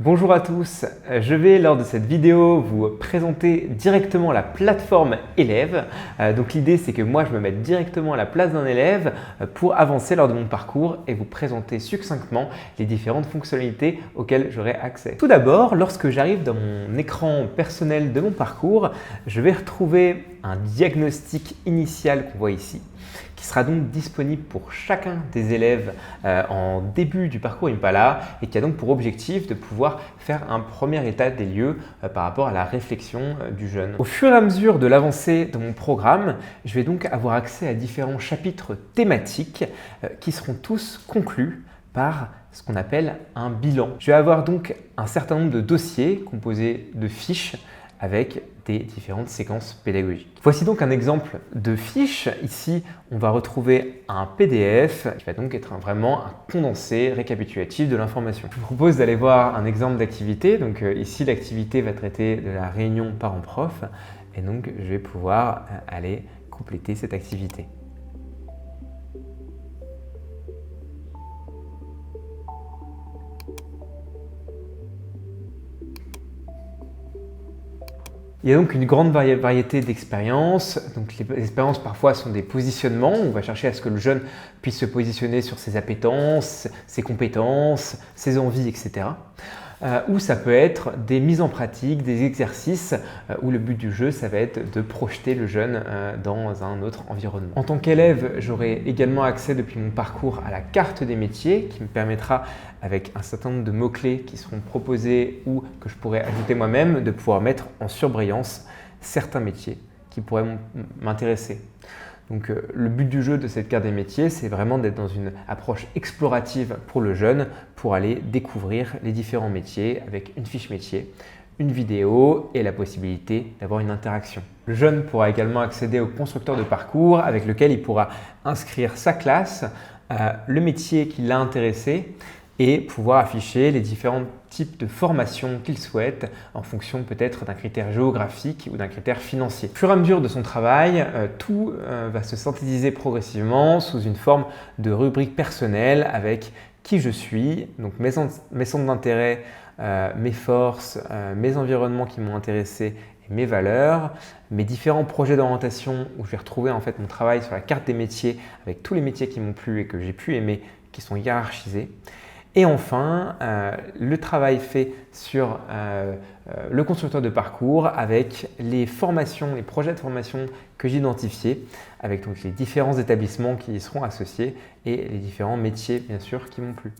Bonjour à tous, je vais lors de cette vidéo vous présenter directement la plateforme élève. Donc l'idée c'est que moi je me mette directement à la place d'un élève pour avancer lors de mon parcours et vous présenter succinctement les différentes fonctionnalités auxquelles j'aurai accès. Tout d'abord, lorsque j'arrive dans mon écran personnel de mon parcours, je vais retrouver un diagnostic initial qu'on voit ici, qui sera donc disponible pour chacun des élèves en début du parcours Impala et qui a donc pour objectif de pouvoir faire un premier état des lieux par rapport à la réflexion du jeune. Au fur et à mesure de l'avancée de mon programme, je vais donc avoir accès à différents chapitres thématiques qui seront tous conclus par ce qu'on appelle un bilan. Je vais avoir donc un certain nombre de dossiers composés de fiches avec des différentes séquences pédagogiques. Voici donc un exemple de fiche. Ici, on va retrouver un PDF qui va donc être vraiment un condensé récapitulatif de l'information. Je vous propose d'aller voir un exemple d'activité. Donc ici, l'activité va traiter de la réunion parents-prof et donc je vais pouvoir aller compléter cette activité. Il y a donc une grande variété d'expériences. Donc les expériences parfois sont des positionnements. On va chercher à ce que le jeune puisse se positionner sur ses appétences, ses compétences, ses envies, etc. Ou ça peut être des mises en pratique, des exercices où le but du jeu, ça va être de projeter le jeune dans un autre environnement. En tant qu'élève, j'aurai également accès depuis mon parcours à la carte des métiers qui me permettra, avec un certain nombre de mots-clés qui seront proposés ou que je pourrais ajouter moi-même, de pouvoir mettre en surbrillance certains métiers qui pourraient m'intéresser. Donc le but du jeu de cette carte des métiers, c'est vraiment d'être dans une approche explorative pour le jeune pour aller découvrir les différents métiers avec une fiche métier, une vidéo et la possibilité d'avoir une interaction. Le jeune pourra également accéder au constructeur de parcours avec lequel il pourra inscrire sa classe, le métier qui l'a intéressé et pouvoir afficher les différents types de formations qu'il souhaite en fonction peut-être d'un critère géographique ou d'un critère financier. Au fur et à mesure de son travail, tout va se synthétiser progressivement sous une forme de rubrique personnelle avec qui je suis, donc mes centres d'intérêt, mes forces, mes environnements qui m'ont intéressé et mes valeurs, mes différents projets d'orientation où je vais retrouver en fait mon travail sur la carte des métiers avec tous les métiers qui m'ont plu et que j'ai pu aimer qui sont hiérarchisés. Et enfin, le travail fait sur le constructeur de parcours avec les formations, les projets de formation que j'ai identifiés, avec donc les différents établissements qui y seront associés et les différents métiers bien sûr qui m'ont plu.